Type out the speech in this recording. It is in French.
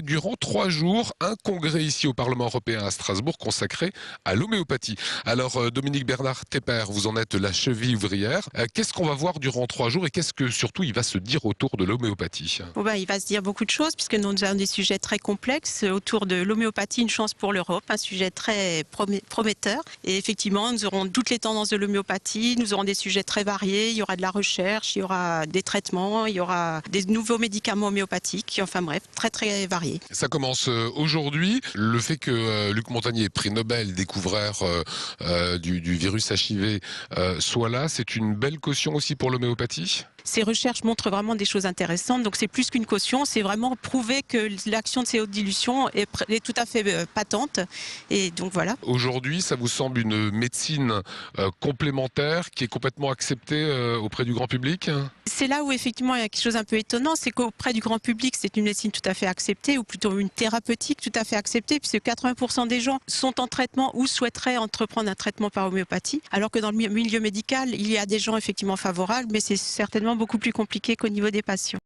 durant 3 jours un congrès ici au Parlement européen à Strasbourg consacré à l'homéopathie. Alors Dominique Bernard Tepper, vous en êtes la cheville ouvrière. Qu'est-ce qu'on va voir durant 3 jours et qu'est-ce que surtout il va se dire autour de l'homéopathie? Il va se dire beaucoup de choses puisque nous avons des sujets très complexes autour de l'homéopathie, une chance pour l'Europe, un sujet très prometteur. Et effectivement, nous aurons toutes les tendances de l'homéopathie, nous aurons des sujets très variés, il y aura de la recherche, il y aura des traitements, il y aura des nouveaux médicaments homéopathiques, enfin bref, très très variés. Ça commence aujourd'hui. Le fait que Luc Montagnier, prix Nobel, découvreur du virus HIV, soit là, c'est une belle caution aussi pour l'homéopathie? Ces recherches montrent vraiment des choses intéressantes, donc c'est plus qu'une caution, c'est vraiment prouver que l'action de ces hautes dilutions est tout à fait patente. Et donc voilà. Aujourd'hui, ça vous semble une médecine complémentaire qui est complètement acceptée auprès du grand public? C'est là où effectivement il y a quelque chose un peu étonnant, c'est qu'auprès du grand public, c'est une médecine tout à fait acceptée, ou plutôt une thérapeutique tout à fait acceptée, puisque 80% des gens sont en traitement ou souhaiteraient entreprendre un traitement par homéopathie, alors que dans le milieu médical, il y a des gens effectivement favorables, mais c'est certainement beaucoup plus compliqué qu'au niveau des patients.